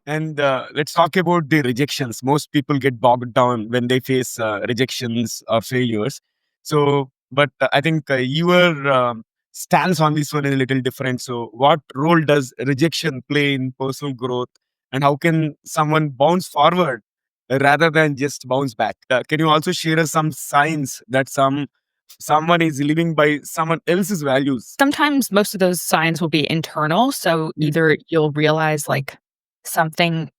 And let's talk about the rejections. Most people get bogged down when they face rejections or failures. But I think your stance on this one is a little different. So, what role does rejection play in personal growth, and how can someone bounce forward rather than just bounce back? Can you also share us some signs that someone is living by someone else's values? Sometimes most of those signs will be internal. So either you'll realize like something,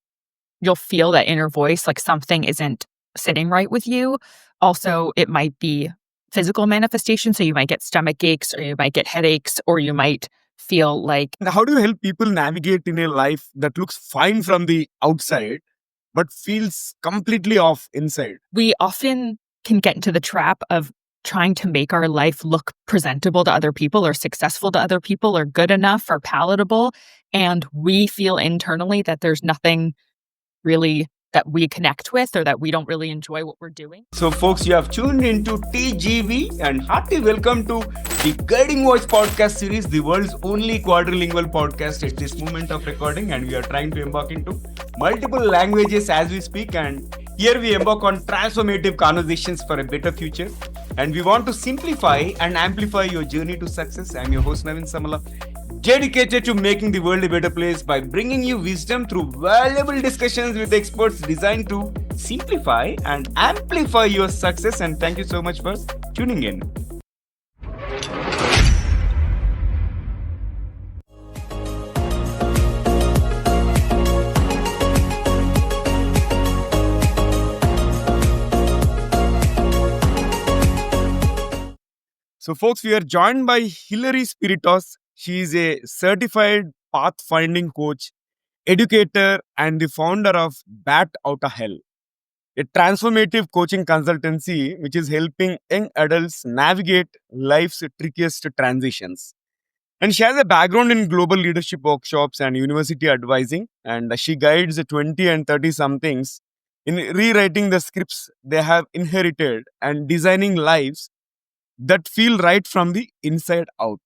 you'll feel that inner voice, like something isn't sitting right with you. Also, it might be physical manifestation. So you might get stomach aches or you might get headaches or you might feel like Now, how do you help people navigate in a life that looks fine from the outside, but feels completely off inside? we often can get into the trap of trying to make our life look presentable to other people or successful to other people or good enough or palatable. And we feel internally that there's nothing really that we connect with or that we don't really enjoy what we're doing. So, folks, you have tuned into TGV and hearty welcome to the Guiding Voice podcast series, the world's only quadrilingual podcast at this moment of recording. And we are trying to embark into multiple languages as we speak. And here we embark on transformative conversations for a better future. And we want to simplify and amplify your journey to success. I'm your host, Navin Samala, dedicated to making the world a better place by bringing you wisdom through valuable discussions with experts designed to simplify and amplify your success. And thank you so much for tuning in. So, folks, we are joined by Hillary Spiritos. She is a certified pathfinding coach, educator, and the founder of Bat Out of Hell, a transformative coaching consultancy which is helping young adults navigate life's trickiest transitions. And she has a background in global leadership workshops and university advising, and she guides 20 and 30 somethings in rewriting the scripts they have inherited and designing lives that feel right from the inside out.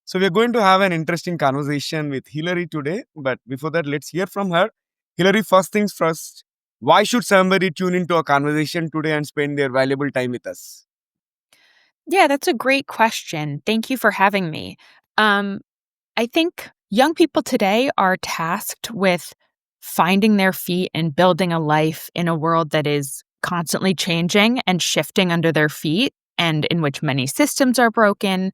So, we're going to have an interesting conversation with Hillary today. But before that, let's hear from her. Hillary, first things first, why should somebody tune into a conversation today and spend their valuable time with us? Yeah, that's a great question. Thank you for having me. I think young people today are tasked with finding their feet and building a life in a world that is constantly changing and shifting under their feet, and in which many systems are broken,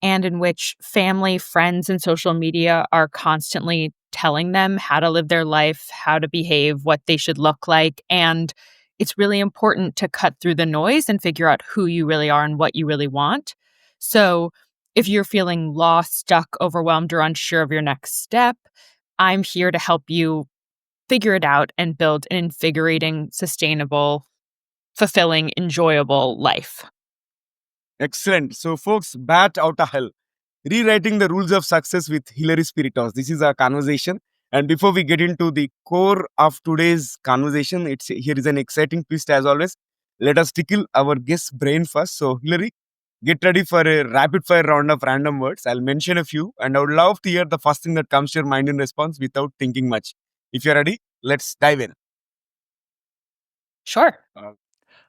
and in which family, friends, and social media are constantly telling them how to live their life, how to behave, what they should look like. And it's really important to cut through the noise and figure out who you really are and what you really want. So if you're feeling lost, stuck, overwhelmed, or unsure of your next step, I'm here to help you figure it out and build an invigorating, sustainable, fulfilling, enjoyable life. Excellent. So, folks, Bat Out of Hell, rewriting the rules of success with Hillary Spiritos. This is our conversation. And before we get into the core of today's conversation, here is an exciting twist as always. Let us tickle our guest's brain first. So, Hillary, get ready for a rapid fire round of random words. I'll mention a few, and I would love to hear the first thing that comes to your mind in response without thinking much. If you're ready, let's dive in. Sure.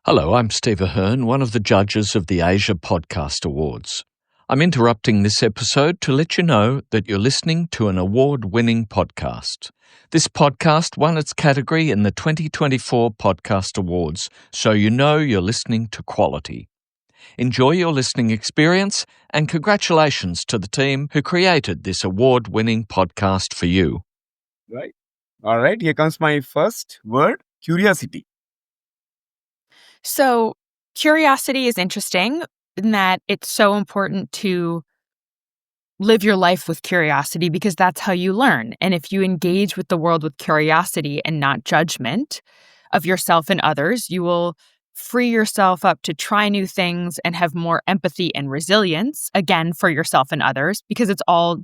Hello, I'm Steve Ahern, one of the judges of the Asia Podcast Awards. I'm interrupting this episode to let you know that you're listening to an award-winning podcast. This podcast won its category in the 2024 Podcast Awards, so you know you're listening to quality. Enjoy your listening experience, and congratulations to the team who created this award-winning podcast for you. Right. All right, here comes my first word, curiosity. So curiosity is interesting in that it's so important to live your life with curiosity because that's how you learn. And if you engage with the world with curiosity and not judgment of yourself and others, you will free yourself up to try new things and have more empathy and resilience, again, for yourself and others, because it's all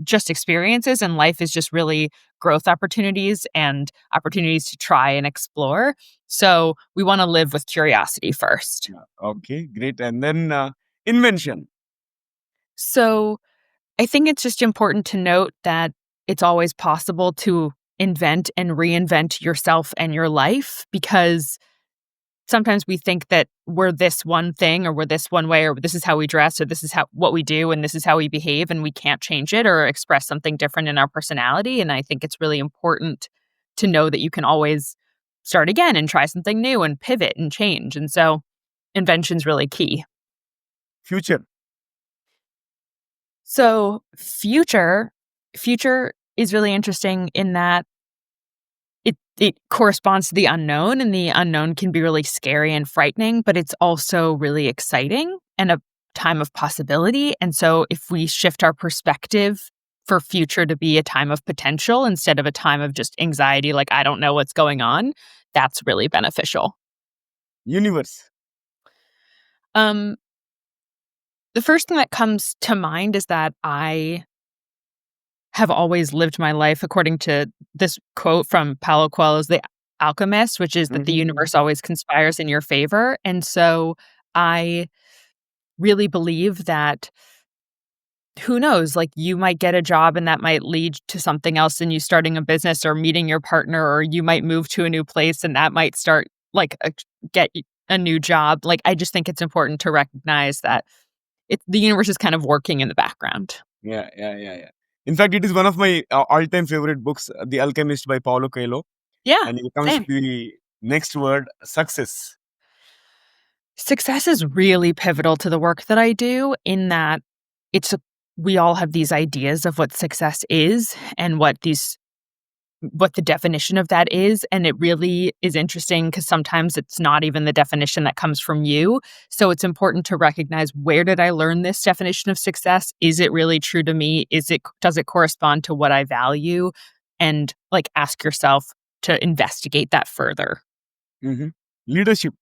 just experiences and life is just really growth opportunities and opportunities to try and explore. So we want to live with curiosity first. Okay, great. And then invention. So I think it's just important to note that it's always possible to invent and reinvent yourself and your life, because sometimes we think that we're this one thing, or we're this one way, or this is how we dress, or this is what we do, and this is how we behave, and we can't change it or express something different in our personality. And I think it's really important to know that you can always start again and try something new and pivot and change. And so invention's really key. Future. So future is really interesting in that it corresponds to the unknown, and the unknown can be really scary and frightening, but it's also really exciting and a time of possibility. And so if we shift our perspective for future to be a time of potential instead of a time of just anxiety, like I don't know what's going on, that's really beneficial. Universe. The first thing that comes to mind is that I have always lived my life according to this quote from Paulo Coelho's The Alchemist, which is that the universe always conspires in your favor. And so I really believe that, who knows, like you might get a job and that might lead to something else, and you starting a business or meeting your partner, or you might move to a new place and that might start get a new job. Like, I just think it's important to recognize that the universe is kind of working in the background. Yeah. In fact, it is one of my all-time favorite books, The Alchemist by Paulo Coelho. Yeah, And it comes same. to the next word, success. Success is really pivotal to the work that I do, in that we all have these ideas of what success is and what the definition of that is. And it really is interesting because sometimes it's not even the definition that comes from you. So it's important to recognize, where did I learn this definition of success? Is it really true to me? Does it correspond to what I value? And ask yourself to investigate that further. Mm-hmm. Leadership.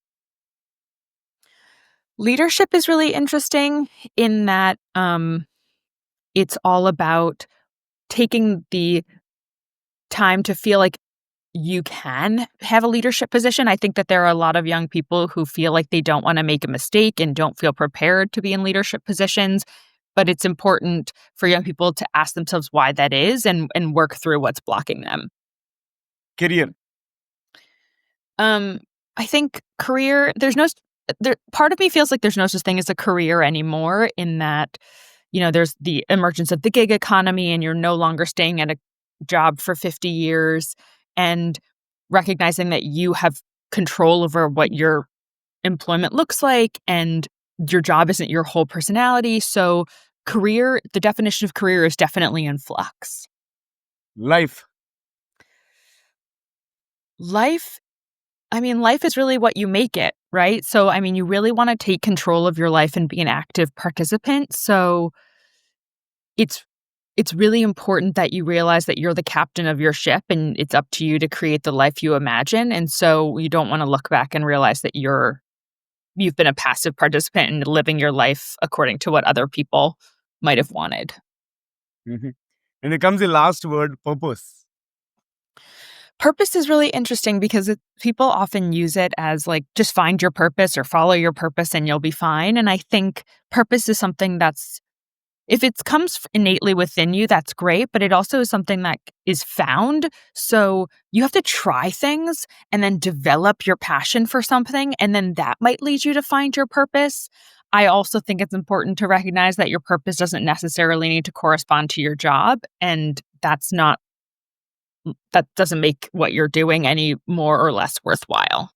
Leadership is really interesting in that it's all about taking the time to feel like you can have a leadership position. I think that there are a lot of young people who feel like they don't want to make a mistake and don't feel prepared to be in leadership positions. But it's important for young people to ask themselves why that is, and work through what's blocking them. Career. I think career, part of me feels like there's no such thing as a career anymore, in that, there's the emergence of the gig economy, and you're no longer staying at a job for 50 years, and recognizing that you have control over what your employment looks like, and your job isn't your whole personality. So the definition of career is definitely in flux. Life. Life is really what you make it, right? So, you really want to take control of your life and be an active participant. So it's really important that you realize that you're the captain of your ship, and it's up to you to create the life you imagine. And so you don't want to look back and realize that you've been a passive participant in living your life according to what other people might have wanted. Mm-hmm. And it comes the last word, purpose. Purpose is really interesting because people often use it as just find your purpose or follow your purpose and you'll be fine. And I think purpose is something that's, if it comes innately within you, that's great, but it also is something that is found. So you have to try things and then develop your passion for something, and then that might lead you to find your purpose. I also think it's important to recognize that your purpose doesn't necessarily need to correspond to your job, and that doesn't make what you're doing any more or less worthwhile.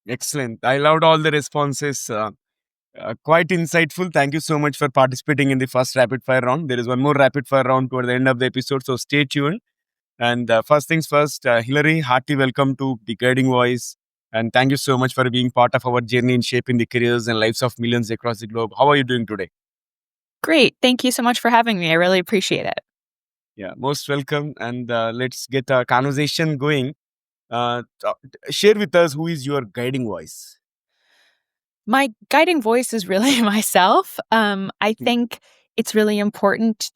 Excellent. I loved all the responses. Quite insightful. Thank you so much for participating in the first rapid fire round. There is one more rapid fire round toward the end of the episode, so stay tuned. And first things first, Hillary, hearty welcome to The Guiding Voice. And thank you so much for being part of our journey in shaping the careers and lives of millions across the globe. How are you doing today? Great. Thank you so much for having me. I really appreciate it. Yeah, most welcome. And let's get our conversation going. Share with us, who is your guiding voice? My guiding voice is really myself. I think it's really important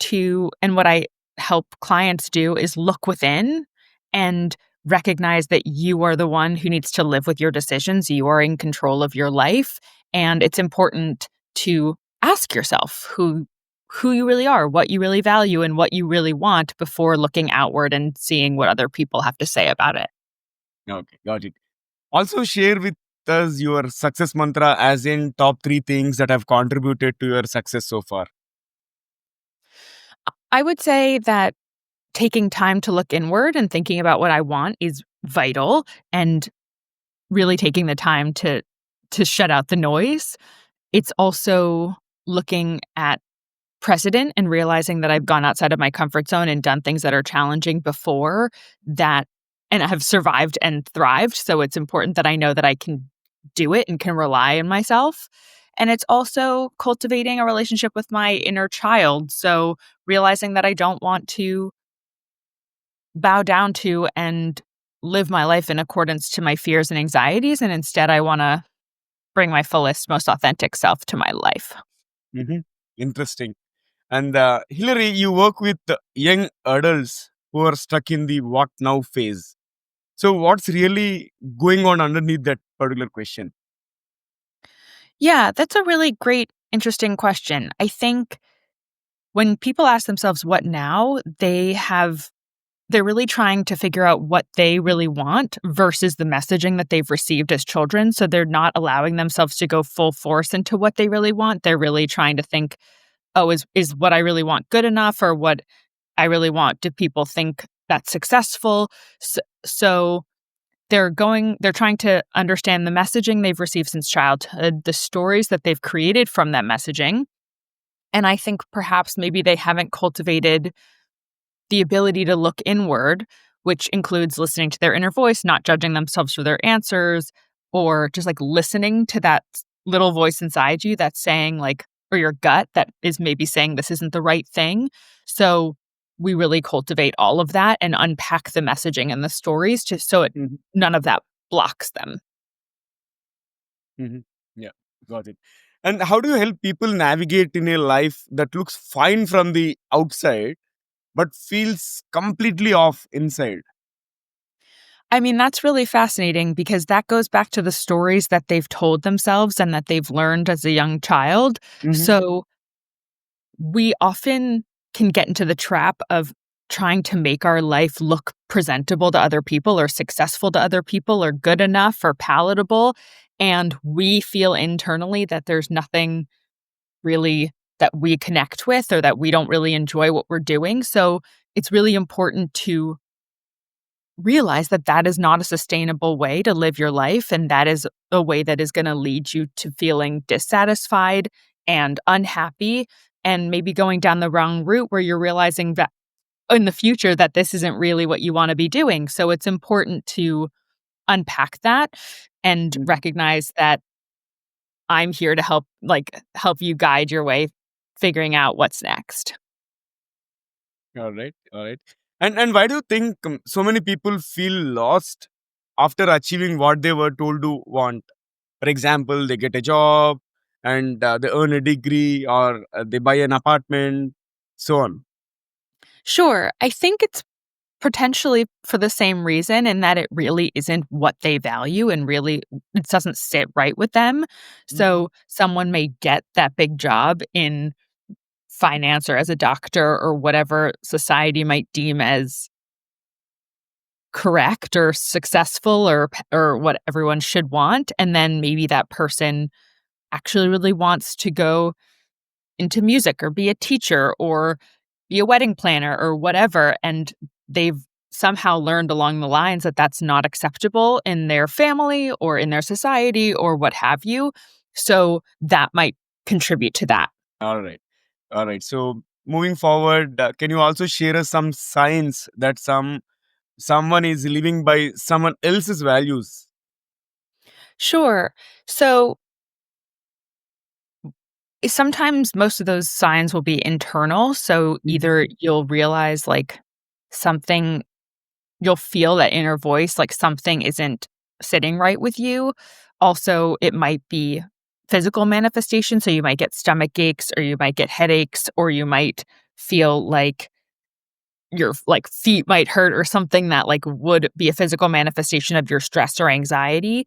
and what I help clients do is look within and recognize that you are the one who needs to live with your decisions. You are in control of your life. And it's important to ask yourself, who who you really are, what you really value, and what you really want before looking outward and seeing what other people have to say about it. Okay, got it. Also, share with us your success mantra, as in top three things that have contributed to your success so far. I would say that taking time to look inward and thinking about what I want is vital, and really taking the time to shut out the noise. It's also looking at precedent and realizing that I've gone outside of my comfort zone and done things that are challenging before that, and I have survived and thrived. So it's important that I know that I can do it and can rely on myself. And it's also cultivating a relationship with my inner child. So realizing that I don't want to bow down to and live my life in accordance to my fears and anxieties. And instead, I want to bring my fullest, most authentic self to my life. Hmm. Interesting. And Hillary, you work with young adults who are stuck in the what now phase. So, what's really going on underneath that particular question? Yeah, that's a really great, interesting question. I think when people ask themselves, what now, they're really trying to figure out what they really want versus the messaging that they've received as children. So they're not allowing themselves to go full force into what they really want. They're really trying to think, oh, is what I really want good enough, or what I really want, do people think that's successful? So they're trying to understand the messaging they've received since childhood, the stories that they've created from that messaging. And I think perhaps maybe they haven't cultivated the ability to look inward, which includes listening to their inner voice, not judging themselves for their answers, or just like listening to that little voice inside you that's saying, like, or your gut that is maybe saying this isn't the right thing. So we really cultivate all of that and unpack the messaging and the stories just so Hmm. none of that blocks them. Hmm. Yeah, got it. And how do you help people navigate in a life that looks fine from the outside but feels completely off inside? I mean, that's really fascinating because that goes back to the stories that they've told themselves and that they've learned as a young child. Hmm. So we often can get into the trap of trying to make our life look presentable to other people or successful to other people or good enough or palatable. And we feel internally that there's nothing really that we connect with or that we don't really enjoy what we're doing. So it's really important to realize that that is not a sustainable way to live your life. And that is a way that is going to lead you to feeling dissatisfied and unhappy and maybe going down the wrong route where you're realizing that in the future that this isn't really what you want to be doing. So it's important to unpack that and recognize that I'm here to help you guide your way figuring out what's next. All right, all right. And why do you think so many people feel lost after achieving what they were told to want? For example, they get a job and they earn a degree, or they buy an apartment, so on. Sure, I think it's potentially for the same reason in that it really isn't what they value and really it doesn't sit right with them. Mhm. So someone may get that big job in finance or as a doctor or whatever society might deem as correct or successful or what everyone should want, and then maybe that person actually really wants to go into music or be a teacher or be a wedding planner or whatever. And they've somehow learned along the lines that that's not acceptable in their family or in their society or what have you. So that might contribute to that. All right, all right. So moving forward, can you also share us some signs that someone is living by someone else's values? Sure. So sometimes most of those signs will be internal. So Mhm. either you'll realize like something you'll feel that inner voice, like something isn't sitting right with you. Also, it might be physical manifestation. So you might get stomach aches or you might get headaches or you might feel like your like feet might hurt or something that like would be a physical manifestation of your stress or anxiety.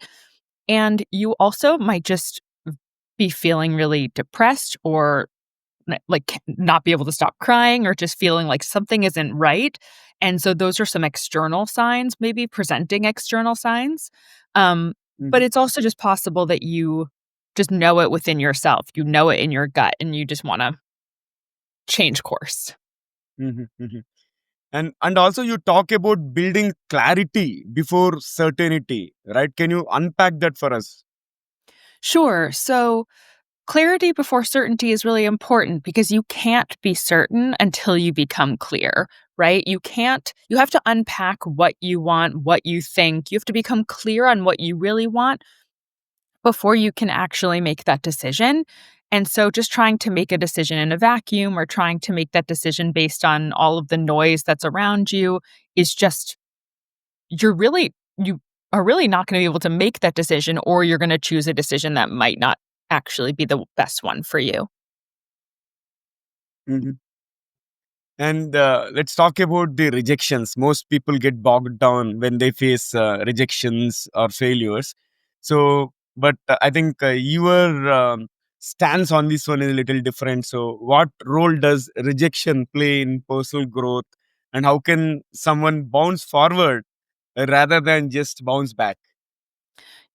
And you also might just be feeling really depressed or not be able to stop crying or just feeling like something isn't right. And so those are some external signs, maybe presenting external signs. But Mhm, it's also just possible that you just know it within yourself. You know it in your gut and you just want to change course. mhm, mhm. And also you talk about building clarity before certainty, right? Can you unpack that for us? Sure. So clarity before certainty is really important because you can't be certain until you become clear, right? You have to unpack what you want, what you think. You have to become clear on what you really want before you can actually make that decision. And so just trying to make a decision in a vacuum or trying to make that decision based on all of the noise that's around you is just, you are really not going to be able to make that decision, or you're going to choose a decision that might not actually be the best one for you. Mhm. And let's talk about the rejections. Most people get bogged down when they face rejections or failures. So, but I think your stance on this one is a little different. So, what role does rejection play in personal growth, and how can someone bounce forward rather than just bounce back?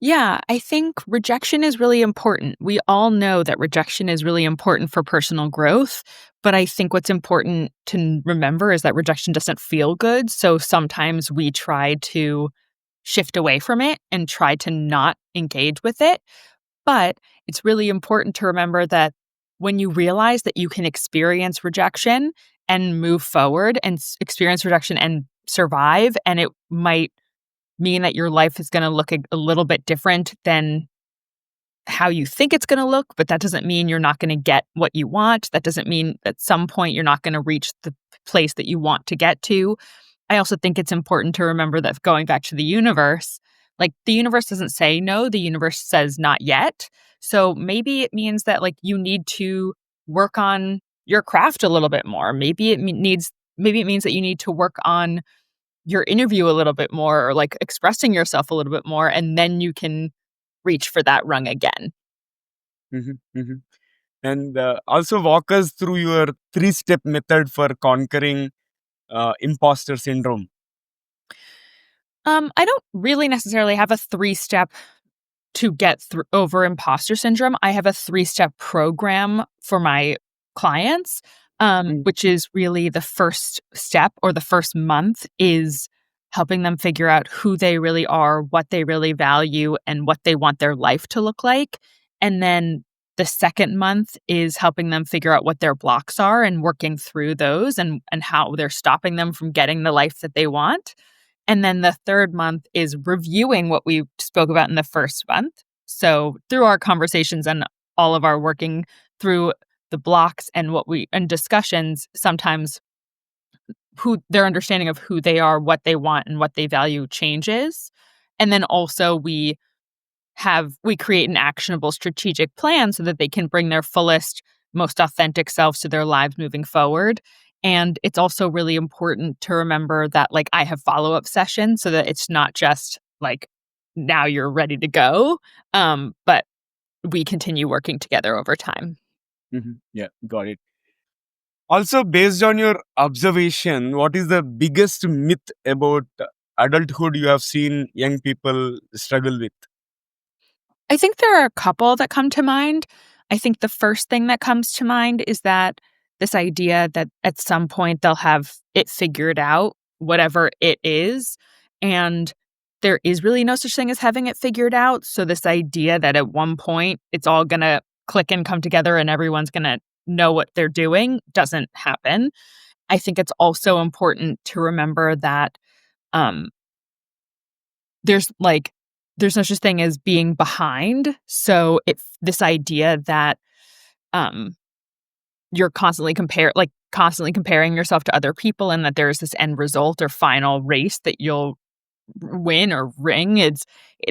Yeah, I think rejection is really important. We all know that rejection is really important for personal growth. But I think what's important to remember is that rejection doesn't feel good. So sometimes we try to shift away from it and try to not engage with it. But it's really important to remember that when you realize that you can experience rejection and move forward and experience rejection and survive, and it might mean that your life is going to look a little bit different than how you think it's going to look, but that doesn't mean you're not going to get what you want. That doesn't mean at some point you're not going to reach the place that you want to get to. I also think it's important to remember that going back to the universe, like the universe doesn't say no, the universe says not yet. So maybe it means that like you need to work on your craft a little bit more. Maybe it means that you need to work on your interview a little bit more, or like expressing yourself a little bit more, and then you can reach for that rung again. Mhm, mhm. And also walk us through your three-step method for conquering imposter syndrome. I don't really necessarily have a three-step to get through over imposter syndrome. I have a three-step program for my clients, which is really the first step, or the first month is helping them figure out who they really are, what they really value, and what they want their life to look like. And then the second month is helping them figure out what their blocks are and working through those, and how they're stopping them from getting the life that they want. And then the third month is reviewing what we spoke about in the first month. So through our conversations and all of our working through the blocks and discussions, sometimes who their understanding of who they are, what they want, and what they value changes. And then also we create an actionable strategic plan so that they can bring their fullest, most authentic selves to their lives moving forward. And it's also really important to remember that like I have follow-up sessions so that it's not just like now you're ready to go. But we continue working together over time. Mhm. Yeah, got it. Also, based on your observation, what is the biggest myth about adulthood you have seen young people struggle with? I think there are a couple that come to mind. I think the first thing that comes to mind is that this idea that at some point they'll have it figured out, whatever it is. And there is really no such thing as having it figured out. So, this idea that at one point it's all going to click and come together and everyone's going to know what they're doing doesn't happen. I think it's also important to remember that um, there's like there's no such thing as being behind. So if this idea that um you're constantly comparing yourself to other people, and that there's this end result or final race that you'll win or ring,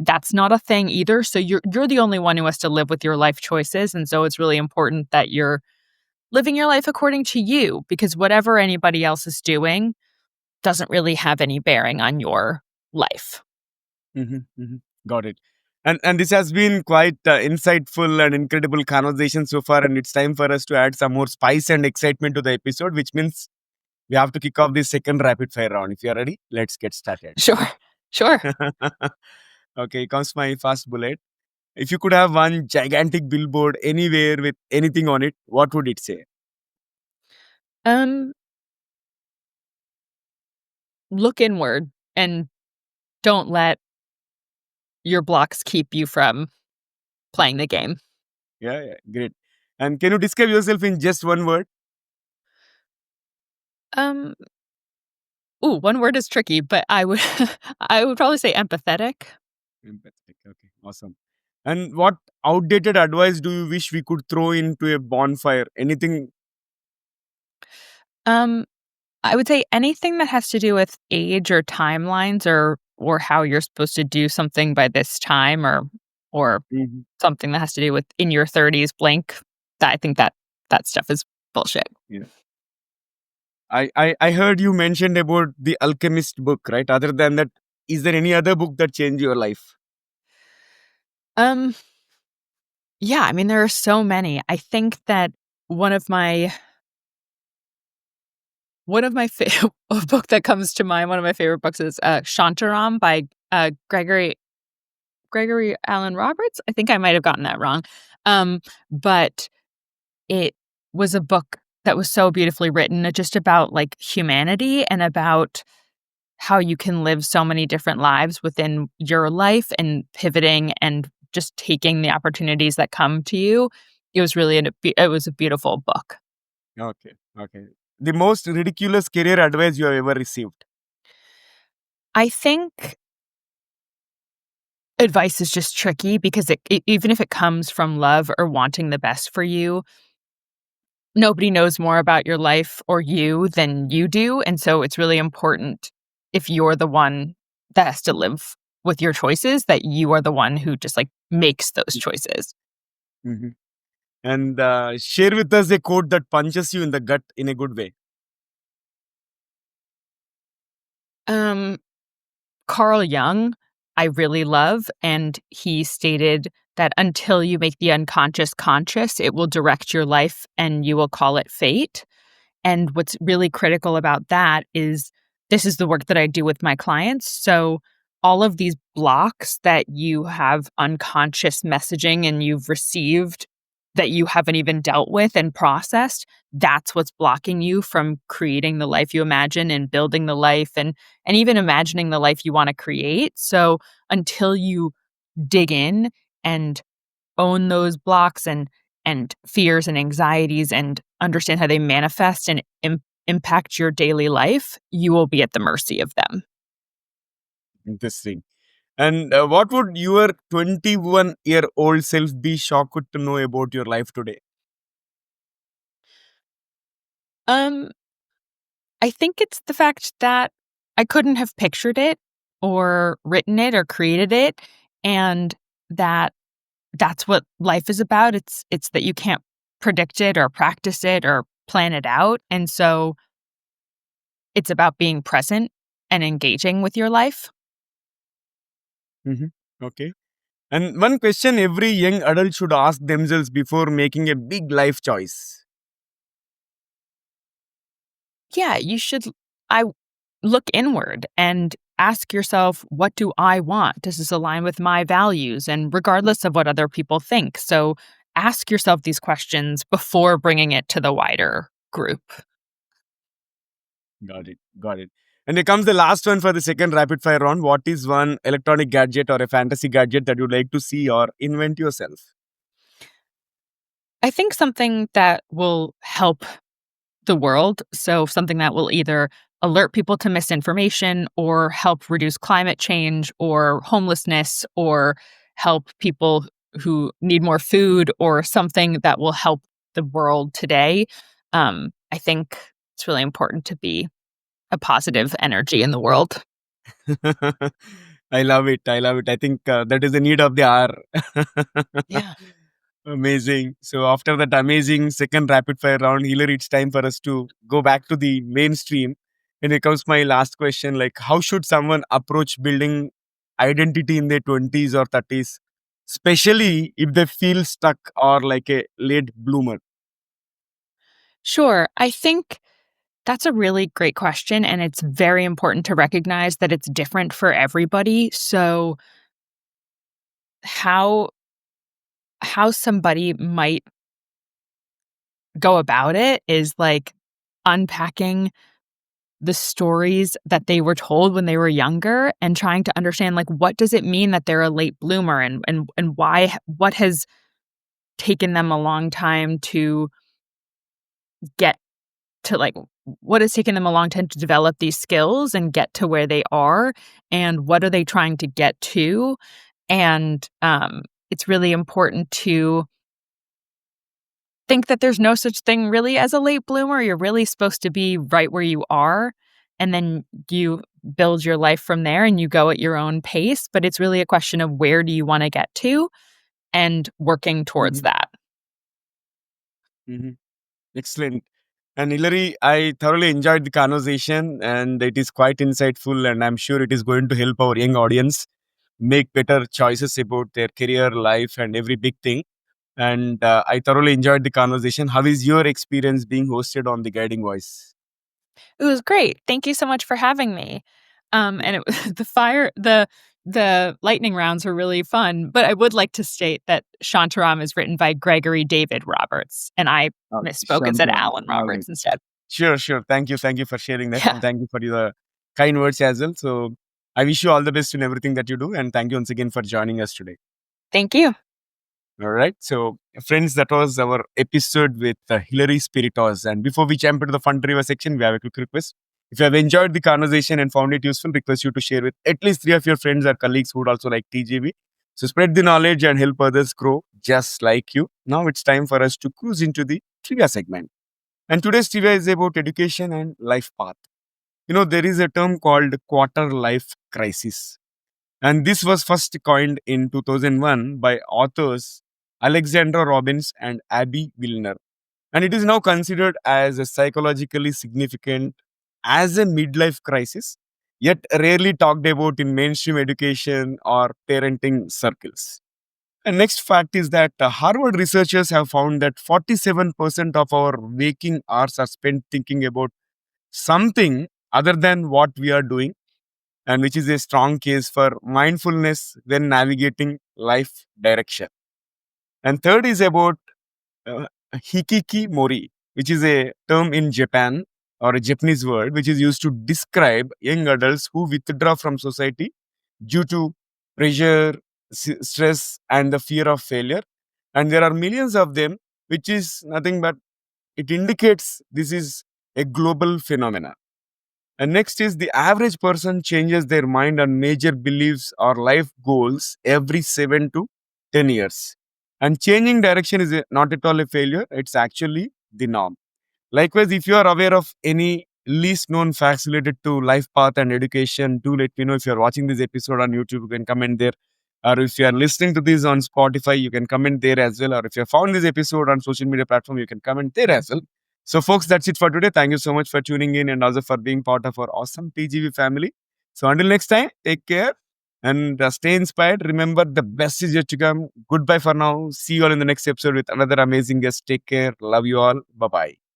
that's not a thing either. So you're the only one who has to live with your life choices, and so it's really important that you're living your life according to you, because whatever anybody else is doing doesn't really have any bearing on your life. Mhm, mhm. Got it. And this has been quite insightful and incredible conversation so far. And it's time for us to add some more spice and excitement to the episode, which means we have to kick off the second rapid fire round. If you're ready, let's get started. Sure. Sure. Okay, comes my first bullet. If you could have one gigantic billboard anywhere with anything on it, what would it say? Um, Look inward and don't let your blocks keep you from playing the game. Yeah, yeah, great. And can you describe yourself in just one word? Um, One word is tricky, but I would I would probably say empathetic. Empathetic. Okay, awesome. And what outdated advice do you wish we could throw into a bonfire? Anything? Um, I would say anything that has to do with age or timelines or how you're supposed to do something by this time or Mhm. something that has to do with in your 30s blank. That I think that stuff is bullshit. Yeah. I heard you mentioned about the Alchemist book, right? Other than that, is there any other book that changed your life? Um, yeah, I mean there are so many. I think that one of my a book that comes to mind, one of my favorite books is Shantaram by Gregory Allen Roberts. I think I might have gotten that wrong. But it was a book that was so beautifully written, just about like humanity and about how you can live so many different lives within your life and pivoting and just taking the opportunities that come to you. It was really it was a beautiful book. Okay, okay. The most ridiculous career advice you have ever received? I think advice is just tricky because even if it comes from love or wanting the best for you, nobody knows more about your life or you than you do. And so it's really important if you're the one that has to live with your choices, that you are the one who just like makes those choices. Mhm. And share with us a quote that punches you in the gut in a good way. Um, Carl Jung, I really love, and he stated that until you make the unconscious conscious, it will direct your life and you will call it fate. And what's really critical about that is this is the work that I do with my clients. So, all of these blocks that you have unconscious messaging and you've received that you haven't even dealt with and processed, that's what's blocking you from creating the life you imagine and building the life and even imagining the life you want to create. So, until you dig in and own those blocks and fears and anxieties and understand how they manifest and impact your daily life, you will be at the mercy of them. Interesting. And what would your 21-year-old self be shocked to know about your life today? Um, I think it's the fact that I couldn't have pictured it or written it or created it, and that that's what life is about. It's that you can't predict it or practice it or plan it out, and so it's about being present and engaging with your life. Mhm. Okay. And one question every young adult should ask themselves before making a big life choice. Yeah, you should I look inward and ask yourself, what do I want? Does this align with my values? And regardless of what other people think. So ask yourself these questions before bringing it to the wider group. Got it. Got it. And here comes the last one for the second rapid fire round. What is one electronic gadget or a fantasy gadget that you'd like to see or invent yourself? I think something that will help the world. So something that will either alert people to misinformation or help reduce climate change or homelessness or help people who need more food or something that will help the world today. I think it's really important to be a positive energy in the world. I love it. I love it. I think that is the need of the hour. Yeah. Amazing. So after that amazing second rapid fire round, Hillary, it's time for us to go back to the mainstream. And here comes my last question: like, how should someone approach building identity in their 20s or 30s? especially if they feel stuck or like a late bloomer? Sure. I think that's a really great question. And it's very important to recognize that it's different for everybody. So, how somebody might go about it is like unpacking the stories that they were told when they were younger and trying to understand, like, what does it mean that they're a late bloomer, and why, what has taken them a long time to get to, like, what has taken them a long time to develop these skills and get to where they are, and what are they trying to get to. And it's really important to think that there's no such thing really as a late bloomer. You're really supposed to be right where you are, and then you build your life from there and you go at your own pace. But it's really a question of where do you want to get to and working towards Mhm, that. mhm. Excellent. And Hillary, I thoroughly enjoyed the conversation and it is quite insightful. And I'm sure it is going to help our young audience make better choices about their career, life, and every big thing. And I thoroughly enjoyed the conversation. How is your experience being hosted on the Guiding Voice? It was great. Thank you so much for having me. And it the lightning rounds were really fun. But I would like to state that Shantaram is written by Gregory David Roberts, and I misspoke and said Shantaram. Alan All right. Roberts instead. Sure, sure. Thank you. Thank you for sharing that. Yeah. And thank you for your kind words as well. So I wish you all the best in everything that you do. And thank you once again for joining us today. Thank you. All right. So, friends, that was our episode with Hillary Spiritos. And before we jump into the fun trivia section, we have a quick request. If you have enjoyed the conversation and found it useful, request you to share with at least 3 of your friends or colleagues who would also like TGV. So, spread the knowledge and help others grow just like you. Now it's time for us to cruise into the trivia segment. And today's trivia is about education and life path. There is a term called quarter life crisis. And this was first coined in 2001 by authors Alexandra Robbins and Abby Wilner. And it is now considered as a psychologically significant as a midlife crisis, yet rarely talked about in mainstream education or parenting circles. And next fact is that Harvard researchers have found that 47% of our waking hours are spent thinking about something other than what we are doing, and which is a strong case for mindfulness when navigating life direction. And third is about uh, hikikimori, which is a term in Japan or a Japanese word, which is used to describe young adults who withdraw from society due to pressure, stress, and the fear of failure. And there are millions of them, which is nothing but it indicates this is a global phenomenon. And next is the average person changes their mind on major beliefs or life goals every 7 to 10 years. And changing direction is not at all a failure, it's actually the norm. Likewise, if you are aware of any least known facts related to life path and education, do let me know. If you're watching this episode on YouTube, you can comment there. Or if you are listening to this on Spotify, you can comment there as well. Or if you found this episode on social media platform, you can comment there as well. So, folks, that's it for today. Thank you so much for tuning in and also for being part of our awesome TGV family. So, until next time, take care and stay inspired. Remember, the best is yet to come. Goodbye for now. See you all in the next episode with another amazing guest. Take care. Love you all. Bye bye.